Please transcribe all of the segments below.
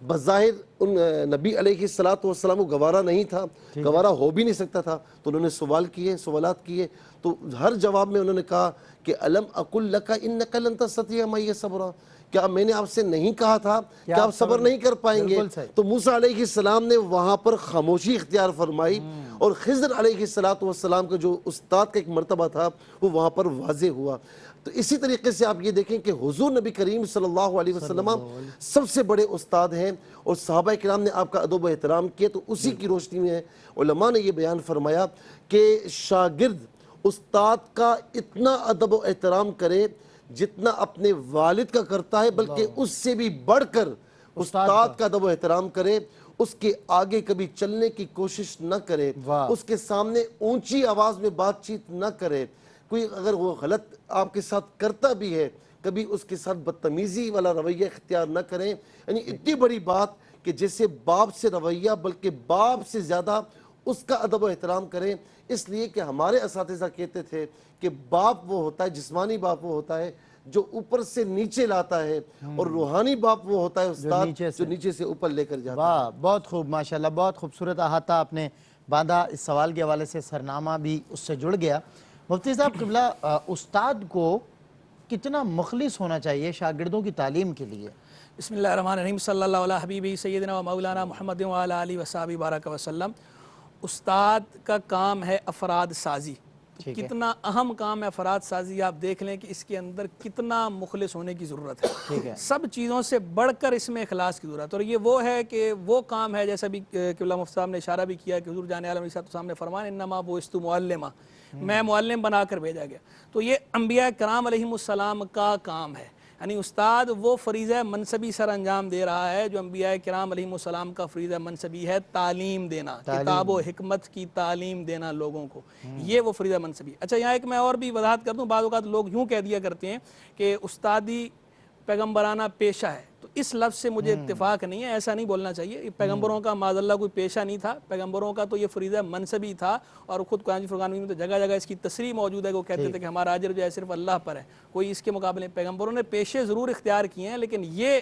بظاہر ان نبی علیہ الصلوۃ والسلام کو گوارا نہیں تھا، گوارا ہو بھی نہیں سکتا تھا، تو انہوں نے سوالات کیے، تو ہر جواب میں انہوں نے کہا کہ الم اقل لک انک لن تستطیع معی صبرا، کیا میں نے آپ سے نہیں کہا تھا کہ آپ صبر نہیں کر پائیں گے؟ بالکل صحیح۔ تو موسیٰ علیہ السلام نے وہاں پر خاموشی اختیار فرمائی، اور خضر علیہ السلام کا جو استاد کا ایک مرتبہ تھا وہ وہاں پر واضح ہوا۔ تو اسی طریقے سے آپ یہ دیکھیں کہ حضور نبی کریم صلی اللہ علیہ وسلم سب سے بڑے استاد ہیں، اور صحابہ کرام نے آپ کا ادب و احترام کیا، تو اسی کی روشنی میں علماء نے یہ بیان فرمایا کہ شاگرد استاد کا اتنا ادب و احترام کرے جتنا اپنے والد کا کرتا ہے، بلکہ اس سے بھی بڑھ کر استاد کا ادب و احترام کرے، اس کے آگے کبھی چلنے کی کوشش نہ کرے، اس کے سامنے اونچی آواز میں بات چیت نہ کرے، کوئی اگر وہ غلط آپ کے ساتھ کرتا بھی ہے کبھی اس کے ساتھ بدتمیزی والا رویہ اختیار نہ کریں۔ یعنی اتنی بڑی بات کہ جیسے باپ سے رویہ، بلکہ باپ سے زیادہ اس کا ادب و احترام کریں، اس لیے کہ ہمارے اساتذہ کہتے تھے کہ باپ وہ ہوتا ہے، جسمانی باپ وہ ہوتا ہے جو اوپر سے نیچے لاتا ہے، اور روحانی باپ وہ ہوتا ہے استاد جو نیچے سے اوپر لے کر جاتا ہے۔ واہ، بہت خوب، ماشاءاللہ، بہت خوبصورت احاطہ آپ نے باندھا، اس سوال کے حوالے سے سرنامہ بھی اس سے جڑ گیا۔ مفتی صاحب قبلہ، استاد کو کتنا مخلص ہونا چاہیے شاگردوں کی تعلیم کے لیے؟ بسم اللہ الرحمن الرحیم، صلی اللہ علیہ حبیبی سیدنا و مولانا محمد وعلی آلہ وصحبہ بارک وسلم۔ استاد کا کام ہے افراد سازی، کتنا اہم کام ہے افراد سازی، آپ دیکھ لیں کہ اس کے اندر کتنا مخلص ہونے کی ضرورت ہے۔ سب چیزوں سے بڑھ کر اس میں اخلاص کی ضرورت ہے، اور یہ وہ ہے کہ وہ کام ہے جیسا بھی قبلہ مفتی صاحب نے اشارہ بھی کیا کہ حضور جان عالم علیہ السلام نے فرمایا انما بعثت معلما، میں معلم بنا کر بھیجا گیا۔ تو یہ انبیاء کرام علیہ السلام کا کام ہے، یعنی استاد وہ فریضہ منصبی سر انجام دے رہا ہے جو انبیاء کرام علیہ السلام کا فریضہ منصبی ہے، تعلیم دینا، کتاب و حکمت کی تعلیم دینا لوگوں کو، یہ وہ فریضہ منصبی۔ اچھا، یہاں ایک میں اور بھی وضاحت کر دوں، بعض اوقات لوگ یوں کہہ دیا کرتے ہیں کہ استادی پیغمبرانہ پیشہ ہے، تو اس لفظ سے مجھے اتفاق نہیں ہے، ایسا نہیں بولنا چاہیے۔ پیغمبروں کا معاذ اللہ کوئی پیشہ نہیں تھا، پیغمبروں کا تو یہ فریضہ منصبی تھا، اور خود قرآن فرقان میں تو جگہ جگہ اس کی تصریح موجود ہے کہ وہ کہتے تھے کہ ہمارا اجر جو ہے صرف اللہ پر ہے، کوئی اس کے مقابلے پیغمبروں نے پیشے ضرور اختیار کیے ہیں، لیکن یہ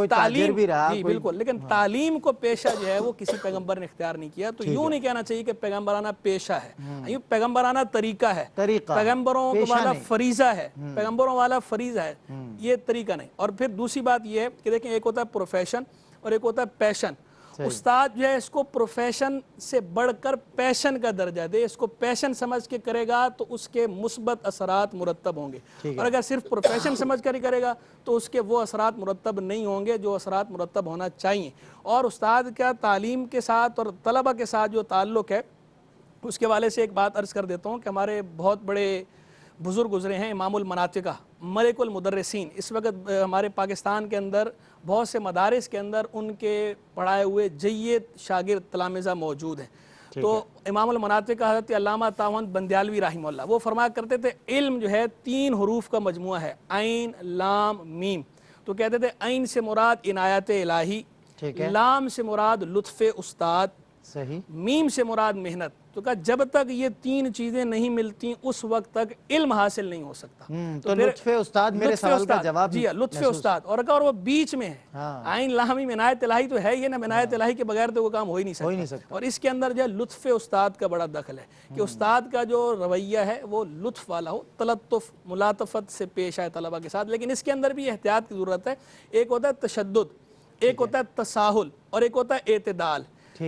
تعلیم جی بالکل، لیکن تعلیم کو پیشہ جو ہے وہ کسی پیغمبر نے اختیار نہیں کیا۔ تو یوں نہیں کہنا چاہیے کہ پیغمبرانہ پیشہ ہے، یہ پیغمبرانہ طریقہ ہے، پیغمبروں والا فریضہ ہے، پیغمبروں والا فریضہ ہے، یہ طریقہ نہیں۔ اور پھر دوسری بات یہ ہے کہ دیکھیں، ایک ہوتا ہے پروفیشن اور ایک ہوتا ہے پیشن۔ استاد جو ہے اس کو پروفیشن سے بڑھ کر پیشن کا درجہ دے، اس کو پیشن سمجھ کے کرے گا تو اس کے مثبت اثرات مرتب ہوں گے، اور اگر صرف پروفیشن سمجھ کر ہی کرے گا تو اس کے وہ اثرات مرتب نہیں ہوں گے جو اثرات مرتب ہونا چاہیے۔ اور استاد کا تعلیم کے ساتھ اور طلبہ کے ساتھ جو تعلق ہے، اس کے حوالے سے ایک بات عرض کر دیتا ہوں کہ ہمارے بہت بڑے بزرگ گزرے ہیں، امام المناطقہ، ملک المدرسین، اس وقت ہمارے پاکستان کے اندر بہت سے مدارس کے اندر ان کے پڑھائے ہوئے جید شاگرد تلامذہ موجود ہیں۔ تو امام المناطقہ حضرت علامہ طاہوند بندیالوی رحمہ اللہ، وہ فرمایا کرتے تھے علم جو ہے 3 حروف کا مجموعہ ہے، عین، لام، میم۔ تو کہتے تھے عین سے مراد عنایت الہی، لام سے مراد لطف استاد، میم سے مراد محنت۔ تو کہا جب تک یہ 3 چیزیں نہیں ملتی اس وقت تک علم حاصل نہیں ہو سکتا۔ تو لطف استاد میرے سوال کا جواب، جی لطف استاد، اور وہ بیچ میں ہے، عین لام میم عنایت الہی تو ہے یہ نا، عنایت الہی کے بغیر تو وہ کام ہو ہی نہیں سکتا۔ اور اس کے اندر جو ہے لطف استاد کا بڑا دخل ہے کہ استاد کا جو رویہ ہے وہ لطف والا ہو، تلطف، ملاطفت سے پیش آئے طلبہ کے ساتھ۔ لیکن اس کے اندر بھی احتیاط کی ضرورت ہے، ایک ہوتا ہے تشدد، ایک ہوتا ہے تساہل، اور ایک ہوتا ہے اعتدال۔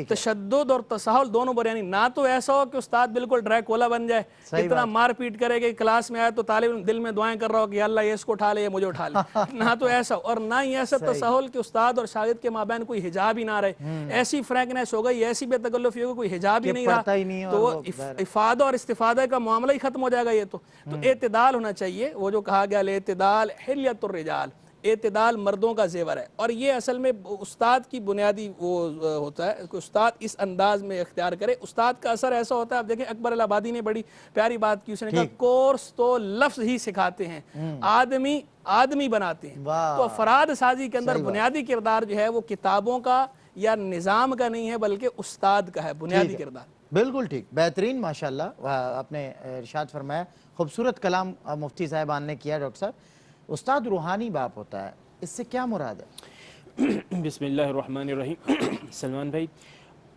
تشدد اور تساہل دونوں بڑے، یعنی نہ تو ایسا ہو کہ استاد بالکل ڈریکولا بن جائے، اتنا مار پیٹ کرے کہ کلاس میں آئے تو طالب علم دل میں دعائیں کر رہا ہو کہ یا اللہ یہ اس کو اٹھا لے یا مجھے اٹھا لے، نہ تو ایسا، اور نہ ہی ایسا تساہل کہ استاد اور شاگرد کے مابین کوئی حجاب ہی نہ رہے، ایسی فرینکنیس ہو گئی، ایسی بے تکلفی ہو گئی، کوئی حجاب ہی نہیں رہا، تو وہ افادہ اور استفادہ کا معاملہ ہی ختم ہو جائے گا۔ یہ تو اعتدال ہونا چاہیے، وہ جو کہا گیا الاعتدال حلیۃ الرجال، اعتدال مردوں کا زیور ہے۔ اور یہ اصل میں استاد کی بنیادی وہ ہوتا ہے کہ استاد اس انداز میں اختیار کرے۔ استاد کا اثر ایسا ہوتا ہے، آپ دیکھیں اکبر الآبادی نے بڑی پیاری بات کی، اس نے کہا کورس تو لفظ ہی سکھاتے ہیں، آدمی بناتے ہیں۔ تو افراد سازی کے اندر بنیادی کردار جو ہے وہ کتابوں کا یا نظام کا نہیں ہے بلکہ استاد کا ہے، بنیادی کردار۔ بالکل ٹھیک، بہترین، ماشاءاللہ آپ نے ارشاد فرمایا، خوبصورت کلام مفتی صاحبان نے کیا۔ ڈاکٹر صاحب، استاد روحانی باپ ہوتا ہے، اس سے کیا مراد ہے؟ بسم اللہ الرحمن الرحیم۔ سلمان بھائی،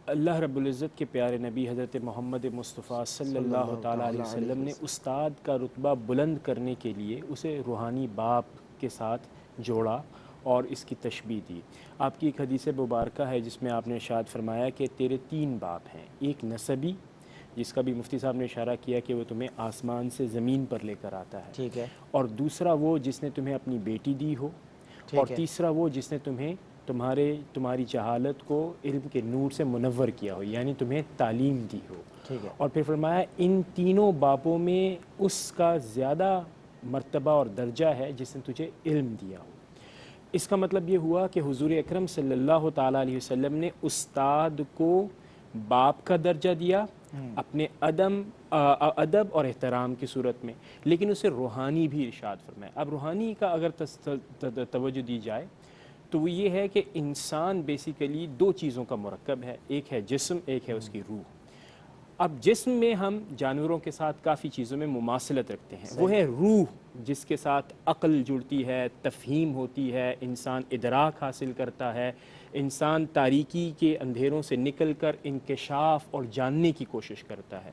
اللہ رب العزت کے پیارے نبی حضرت محمد مصطفیٰ صلی اللہ تعالیٰ علیہ وسلم نے استاد کا رتبہ بلند کرنے کے لیے اسے روحانی باپ کے ساتھ جوڑا اور اس کی تشبیہ دی۔ آپ کی ایک حدیث مبارکہ ہے جس میں آپ نے ارشاد فرمایا کہ تیرے 3 باپ ہیں، ایک نسبی جس کا بھی مفتی صاحب نے اشارہ کیا کہ وہ تمہیں آسمان سے زمین پر لے کر آتا ہے، ٹھیک ہے، اور دوسرا وہ جس نے تمہیں اپنی بیٹی دی ہو، اور تیسرا وہ جس نے تمہاری جہالت کو علم کے نور سے منور کیا ہو، یعنی تمہیں تعلیم دی ہو۔ ٹھیک ہے، اور پھر فرمایا ان تینوں باپوں میں اس کا زیادہ مرتبہ اور درجہ ہے جس نے تجھے علم دیا ہو۔ اس کا مطلب یہ ہوا کہ حضور اکرم صلی اللہ تعالیٰ علیہ وسلم نے استاد کو باپ کا درجہ دیا اپنے ادب اور احترام کی صورت میں، لیکن اسے روحانی بھی ارشاد فرمایا۔ اب روحانی کا اگر توجہ دی جائے تو وہ یہ ہے کہ انسان بیسیکلی 2 چیزوں کا مرکب ہے، ایک ہے جسم، ایک ہے اس کی روح۔ اب جسم میں ہم جانوروں کے ساتھ کافی چیزوں میں مماثلت رکھتے ہیں، وہ ہے روح جس کے ساتھ عقل جڑتی ہے، تفہیم ہوتی ہے، انسان ادراک حاصل کرتا ہے، انسان تاریکی کے اندھیروں سے نکل کر انکشاف اور جاننے کی کوشش کرتا ہے۔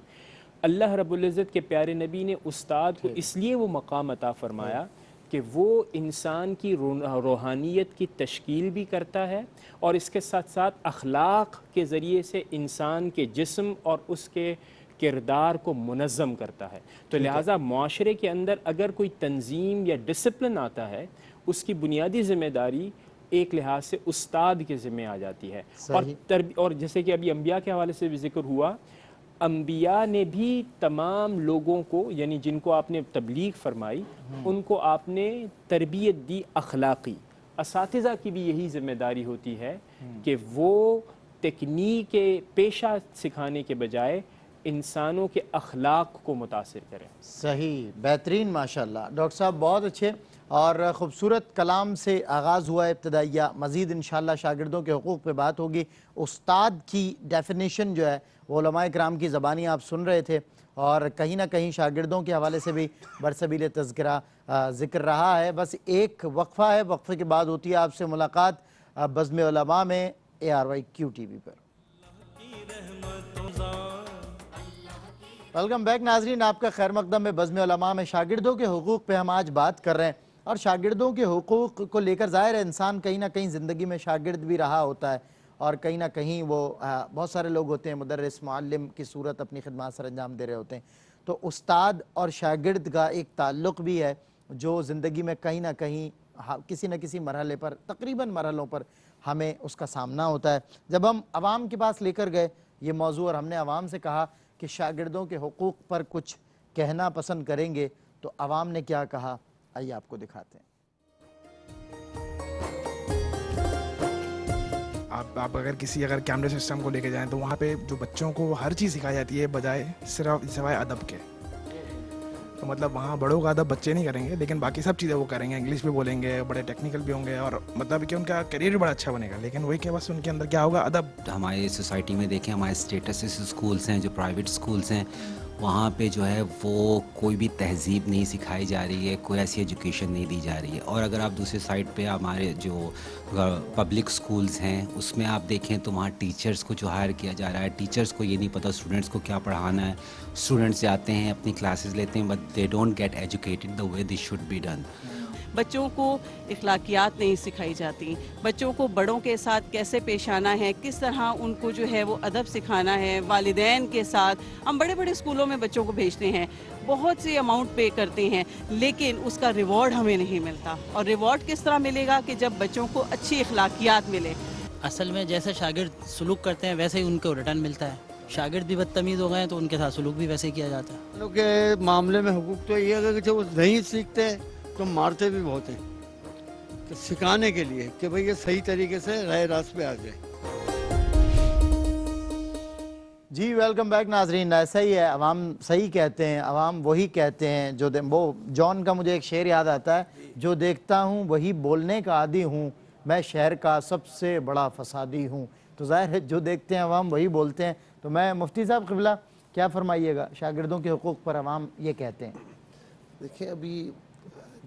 اللہ رب العزت کے پیارے نبی نے استاد کو اس لیے وہ مقام عطا فرمایا کہ وہ انسان کی روحانیت کی تشکیل بھی کرتا ہے اور اس کے ساتھ ساتھ اخلاق کے ذریعے سے انسان کے جسم اور اس کے کردار کو منظم کرتا ہے۔ تو لہٰذا معاشرے کے اندر اگر کوئی تنظیم یا ڈسپلن آتا ہے، اس کی بنیادی ذمہ داری ایک لحاظ سے استاد کے ذمہ آ جاتی ہے۔ اور جیسے کہ ابھی انبیاء کے حوالے سے بھی ذکر ہوا، انبیاء نے بھی تمام لوگوں کو، یعنی جن کو آپ نے تبلیغ فرمائی، ان کو آپ نے تربیت دی اخلاقی۔ اساتذہ کی بھی یہی ذمہ داری ہوتی ہے کہ وہ تکنیک پیشہ سکھانے کے بجائے انسانوں کے اخلاق کو متاثر کریں۔ صحیح، بہترین، ماشاءاللہ ڈاکٹر صاحب، بہت اچھے اور خوبصورت کلام سے آغاز ہوا ابتدائیہ۔ مزید انشاءاللہ شاگردوں کے حقوق پہ بات ہوگی۔ استاد کی ڈیفینیشن جو ہے وہ علماء کرام کی زبانی آپ سن رہے تھے، اور کہیں نہ کہیں شاگردوں کے حوالے سے بھی برسبیل تذکرہ ذکر رہا ہے۔ بس ایک وقفہ ہے، وقفے کے بعد ہوتی ہے آپ سے ملاقات بزم علماء میں ARYQ TV پر۔ ویلکم بیک ناظرین، آپ کا خیر مقدم ہے بزم علماء میں۔ شاگردوں کے حقوق پہ ہم آج بات کر رہے ہیں، اور شاگردوں کے حقوق کو لے کر ظاہر ہے انسان کہیں نہ کہیں زندگی میں شاگرد بھی رہا ہوتا ہے، اور کہیں نہ کہیں وہ بہت سارے لوگ ہوتے ہیں مدرس معلم کی صورت اپنی خدمات سر انجام دے رہے ہوتے ہیں۔ تو استاد اور شاگرد کا ایک تعلق بھی ہے جو زندگی میں کہیں نہ کہیں کسی نہ کسی مرحلے پر، تقریباً مرحلوں پر ہمیں اس کا سامنا ہوتا ہے۔ جب ہم عوام کے پاس لے کر گئے یہ موضوع اور ہم نے عوام سے کہا کہ شاگردوں کے حقوق پر کچھ کہنا پسند کریں گے، تو عوام نے کیا کہا، آئیے آپ کو دکھاتے ہیں۔ آپ اگر کیمرے سسٹم کو لے کے جائیں تو وہاں پہ جو بچوں کو ہر چیز سکھائی جاتی ہے بجائے صرف سوائے ادب کے۔ تو مطلب وہاں بڑوں کا ادب بچے نہیں کریں گے، لیکن باقی سب چیزیں وہ کریں گے، انگلش بھی بولیں گے، بڑے ٹیکنیکل بھی ہوں گے، اور مطلب کہ ان کا کیریئر بھی بڑا اچھا بنے گا، لیکن وہی کہ بس ان کے اندر کیا ہوگا، ادب۔ ہمارے سوسائٹی میں دیکھیں، ہمارے اسٹیٹس اسکولس ہیں جو پرائیویٹ اسکولس ہیں، وہاں پہ جو ہے وہ کوئی بھی تہذیب نہیں سکھائی جا رہی ہے، کوئی ایسی ایجوکیشن نہیں دی جا رہی ہے۔ اور اگر آپ دوسرے سائڈ پہ ہمارے جو پبلک اسکولس ہیں اس میں آپ دیکھیں تو وہاں ٹیچرس کو جو ہائر کیا جا رہا ہے، ٹیچرس کو یہ نہیں پتہ اسٹوڈنٹس کو کیا پڑھانا ہے۔ اسٹوڈنٹس جاتے ہیں اپنی کلاسز لیتے ہیں، but they don't get educated the way they should be done. بچوں کو اخلاقیات نہیں سکھائی جاتی، بچوں کو بڑوں کے ساتھ کیسے پیش آنا ہے، کس طرح ان کو جو ہے وہ ادب سکھانا ہے، والدین کے ساتھ۔ ہم بڑے بڑے اسکولوں میں بچوں کو بھیجتے ہیں، بہت سی اماؤنٹ پے کرتے ہیں، لیکن اس کا ریوارڈ ہمیں نہیں ملتا۔ اور ریوارڈ کس طرح ملے گا کہ جب بچوں کو اچھی اخلاقیات ملے۔ اصل میں جیسے شاگرد سلوک کرتے ہیں ویسے ہی ان کو ریٹرن ملتا ہے۔ شاگرد بھی بدتمیز ہو گئے ہیں تو ان کے ساتھ سلوک بھی ویسے ہی کیا جاتا ہے۔ ان لوگ کے معاملے میں حقوق تو یہ ہے کہ وہ نہیں سیکھتے تو مارتے بھی بہت ہیں، کہ سکھانے کے لیے کہ بھئی یہ صحیح طریقے سے راہ راست پہ آ جائے۔ جی ویلکم بیک ناظرین، ایسا ہی ہے، عوام صحیح کہتے ہیں، عوام وہی کہتے ہیں جو وہ جان کا مجھے ایک شعر یاد آتا ہے، جو دیکھتا ہوں وہی بولنے کا عادی ہوں، میں شہر کا سب سے بڑا فسادی ہوں۔ تو ظاہر ہے جو دیکھتے ہیں عوام وہی بولتے ہیں۔ تو میں مفتی صاحب قبلہ کیا فرمائیے گا، شاگردوں کے حقوق پر عوام یہ کہتے ہیں؟ دیکھیں ابھی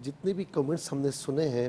جتنے بھی کمنٹس ہم نے سنے ہیں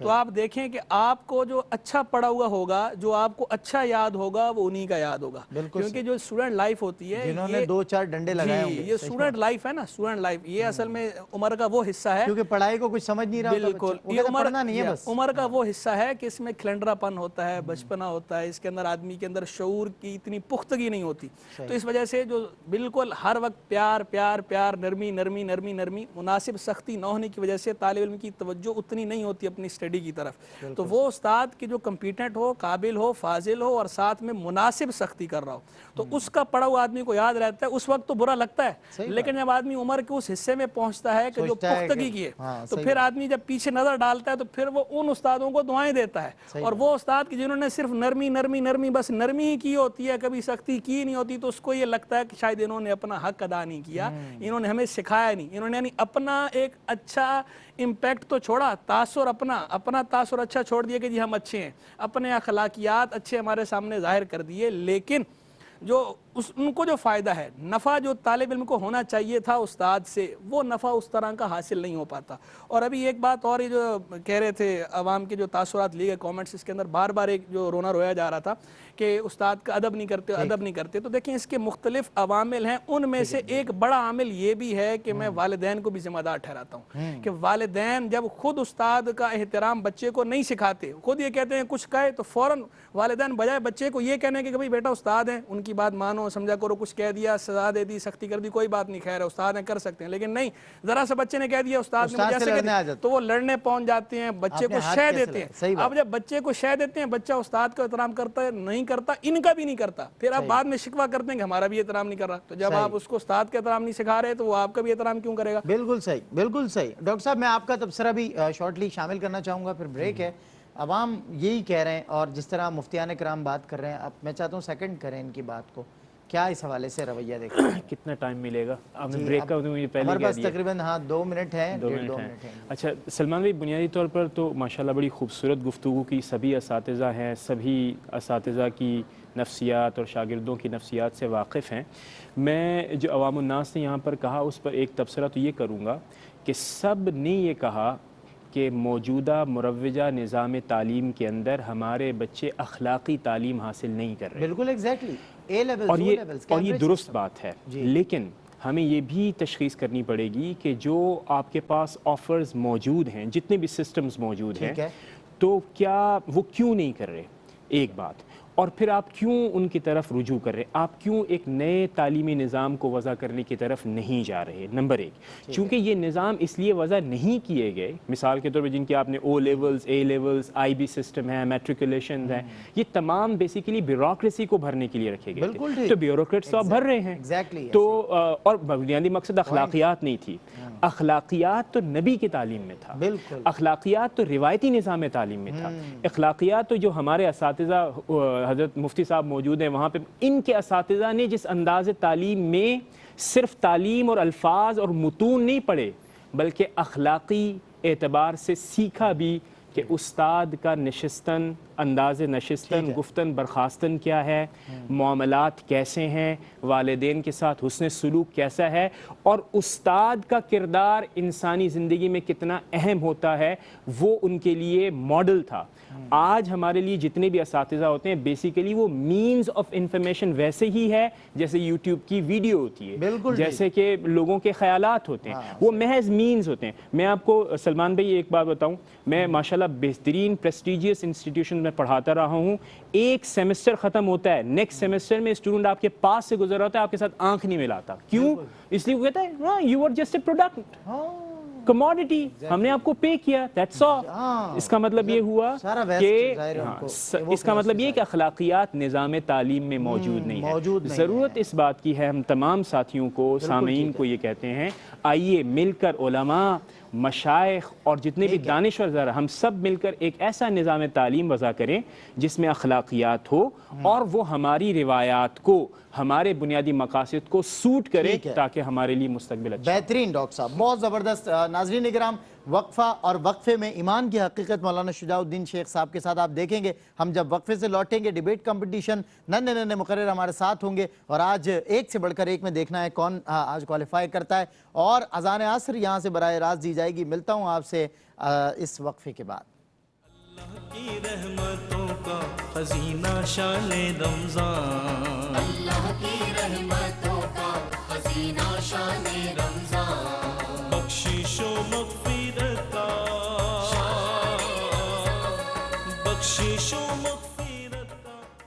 تو آپ دیکھیں کہ آپ کو جو اچھا پڑھا ہوا ہوگا, جو آپ کو اچھا یاد ہوگا, وہ انہی کا یاد ہوگا. کیونکہ جو اسٹوڈنٹ لائف ہوتی ہے, جنہوں نے 2-4 ڈنڈے لگائے ہوں گے, یہ اسٹوڈنٹ لائف ہے نا, اسٹوڈنٹ لائف یہ اصل میں عمر کا وہ حصہ ہے, کیونکہ پڑھائی کو کچھ سمجھ نہیں رہا ہوتا بالکل بچہ, وہ کہتا ہے پڑھنا نہیں ہے بس. عمر کا وہ حصہ ہے کہ اس میں کھلنڈرا پن ہوتا ہے, بچپنا ہوتا ہے, اس کے اندر آدمی کے اندر شعور کی اتنی پختگی نہیں ہوتی. تو اس وجہ سے جو بالکل ہر وقت پیار پیار پیار, نرمی نرمی نرمی نرمی, مناسب سختی نہ ہونے کی وجہ سے طالب علم کی توجہ اتنی نہیں ہوتی اپنی اسٹڈی کی طرف. تو وہ استاد کی جو کمپیٹنٹ ہو, قابل ہو, فاضل ہو اور ساتھ میں مناسب سختی کر رہا ہو, تو اس کا پڑھا ہوا آدمی کو یاد رہتا ہے. اس وقت تو برا لگتا ہے, لیکن جب آدمی عمر کے اس حصے میں پہنچتا ہے کہ جو پختگی کی ہے, تو پھر آدمی جب پیچھے نظر ڈالتا ہے تو پھر وہ ان استادوں کو دعائیں دیتا ہے. اور وہ استاد کی جنہوں نے صرف نرمی نرمی نرمی, بس نرمی ہی کی ہوتی ہے, کبھی سختی کی نہیں ہوتی, تو اس کو یہ لگتا ہے کہ شاید انہوں نے اپنا حق ادا نہیں کیا, انہوں نے ہمیں سکھایا نہیں, انہوں نے یعنی اپنا ایک اچھا امپیکٹ تو چھوڑا, تاثر اپنا تاثر اچھا چھوڑ دیا کہ جی ہم اچھے ہیں, اپنے اخلاقیات اچھے ہمارے سامنے ظاہر کر دیے, لیکن جو ان کو جو فائدہ ہے, نفع جو طالب علم کو ہونا چاہیے تھا استاد سے, وہ نفع اس طرح کا حاصل نہیں ہو پاتا. اور ابھی ایک بات اور, یہ جو کہہ رہے تھے عوام کے جو تاثرات لیے گئے کامنٹس, اس کے اندر بار بار ایک جو رونا رویا جا رہا تھا کہ استاد کا ادب نہیں کرتے, تو دیکھیں اس کے مختلف عوامل ہیں. ان میں سے ایک بڑا عامل یہ بھی ہے کہ میں والدین کو بھی ذمہ دار ٹھہراتا ہوں, کہ والدین جب خود استاد کا احترام بچے کو نہیں سکھاتے, خود یہ کہتے ہیں کچھ کہے تو فوراً والدین بجائے بچے کو یہ کہنے کہ بھائی بیٹا استاد ہیں, ان کی بات مانو, سمجھا کرو, کچھ کہہ دیا سزا دے دی, سختی کر دی, کوئی بات نہیں, خیر ہے استاد ہیں کر سکتے ہیں, لیکن نہیں, ذرا سا بچے نے کہہ دیا استاد نے مجھے ایسے کہہ دیا, تو وہ لڑنے پہنچ جاتے ہیں, بچے کو شے دیتے ہیں. اب جب بچے کو شے دیتے ہیں, بچہ استاد کا احترام کرتا ہے نہیں کرتا, ان کا بھی نہیں کرتا, پھر آپ بعد میں شکوہ کرتے ہیں کہ ہمارا بھی احترام نہیں کر رہا. تو جب آپ اس کو استاد کا احترام نہیں سکھا رہے تو وہ آپ کا بھی احترام کیوں کرے گا؟ بالکل صحیح, بالکل صحیح. ڈاکٹر صاحب میں آپ کا تبصرہ بھی شارٹلی شامل کرنا چاہوں گا, پھر بریک ہے. عوام یہی کہہ رہے ہیں, اور جس طرح مفتیان کرام بات کر رہے ہیں, اب میں چاہتا ہوں سیکنڈ کریں ان کی بات کو, کیا اس حوالے سے رویہ دیکھیں؟ کتنا ٹائم ملے گا؟ آپ نے بریک کا مجھے پہلے ہمارے کہہ پاس دیا. تقریباً 2 منٹ ہیں, 1.5 منٹ ہیں. اچھا سلمان بھائی, بنیادی طور پر تو ماشاءاللہ بڑی خوبصورت گفتگو کی. سبھی اساتذہ ہیں, سبھی اساتذہ کی نفسیات اور شاگردوں کی نفسیات سے واقف ہیں. میں جو عوام الناس نے یہاں پر کہا, اس پر ایک تبصرہ تو یہ کروں گا کہ سب نے یہ کہا کہ موجودہ مروجہ نظام تعلیم کے اندر ہمارے بچے اخلاقی تعلیم حاصل نہیں کر رہے. بالکل ایگزیکٹلی, اے لیولز, اور یہ درست بات ہے, لیکن ہمیں یہ بھی تشخیص کرنی پڑے گی کہ جو آپ کے پاس آفرز موجود ہیں, جتنے بھی سسٹمز موجود ہیں, تو کیا وہ کیوں نہیں کر رہے, ایک بات. اور پھر آپ کیوں ان کی طرف رجوع کر رہے, آپ کیوں ایک نئے تعلیمی نظام کو وضع کرنے کی طرف نہیں جا رہے. نمبر 1, چونکہ یہ نظام اس لیے وضع نہیں کیے گئے, مثال کے طور پر جن کے آپ نے O levels, A levels, I B system ہے, میٹریکولیشنز ہیں, یہ تمام بیسیکلی بیوروکریسی کو بھرنے کے لیے رکھے گئے تھے. تو بیوروکریٹس تو آپ بھر رہے ہیں, تو اور بنیادی مقصد اخلاقیات نہیں تھی. اخلاقیات تو نبی کی تعلیم میں تھا, اخلاقیات تو روایتی نظام تعلیم میں تھا, اخلاقیات تو جو ہمارے اساتذہ حضرت مفتی صاحب موجود ہیں وہاں پہ, ان کے اساتذہ نے جس انداز تعلیم میں صرف تعلیم اور الفاظ اور متون نہیں پڑھے, بلکہ اخلاقی اعتبار سے سیکھا بھی کہ استاد کا نشستن, انداز نشستن, گفتن برخاستن کیا ہے, معاملات کیسے ہیں, والدین کے ساتھ حسن سلوک کیسا ہے, اور استاد کا کردار انسانی زندگی میں کتنا اہم ہوتا ہے, وہ ان کے لیے ماڈل تھا. آج ہمارے لیے جتنے بھی اساتذہ ہوتے ہیں بیسیکلی وہ مینز آف انفارمیشن ویسے ہی ہے جیسے یوٹیوب کی ویڈیو ہوتی ہے, جیسے کہ لوگوں کے خیالات ہوتے ہیں, وہ محض مینز ہوتے ہیں. میں آپ کو سلمان بھائی ایک بات بتاؤں, میں ماشاءاللہ بہترین پریسٹیجیس انسٹیٹیوشن میں پڑھاتا رہا ہوں. ایک سیمسٹر ختم ہوتا ہے, نیکسٹ سیمسٹر میں اسٹوڈنٹ آپ کے پاس سے گزر رہا ہوتا ہے, آپ کے ساتھ آنکھ نہیں ملاتا. کیوں؟ اس لیے وہ کہتا ہے you are just a product, commodity, ہم نے آپ کو پے کیا, دیٹس آل. اس کا مطلب یہ ہوا کہ اس کا مطلب یہ کہ اخلاقیات نظام تعلیم میں موجود نہیں ہے. ضرورت اس بات کی ہے, ہم تمام ساتھیوں کو, سامعین کو یہ کہتے ہیں, آئیے مل کر علماء, مشائخ اور جتنے بھی دانشور ذرا, ہم سب مل کر ایک ایسا نظام تعلیم وضع کریں جس میں اخلاقیات ہو اور وہ ہماری روایات کو, ہمارے بنیادی مقاصد کو سوٹ کرے, تاکہ ہمارے لیے مستقبل اچھا. بہترین ڈاکٹر صاحب, بہت زبردست. ناظرین اکرام, وقفہ اور وقفے میں ایمان کی حقیقت مولانا شجاع الدین شیخ صاحب کے ساتھ آپ دیکھیں گے. ہم جب وقفے سے لوٹیں گے ڈیبیٹ کمپٹیشن, ننے مقرر ہمارے ساتھ ہوں گے, اور آج ایک سے بڑھ کر ایک میں دیکھنا ہے کون آج کوالیفائی کرتا ہے, اور اذان عصر یہاں سے براہ راست دی جائے گی. ملتا ہوں آپ سے اس وقفے کے بعد. رحمتوں کا خزینہ شان رمضان، اللہ کی رحمتوں کا خزینہ شان رمضان، بخشش و مغفرت کا، بخشش و مغفرت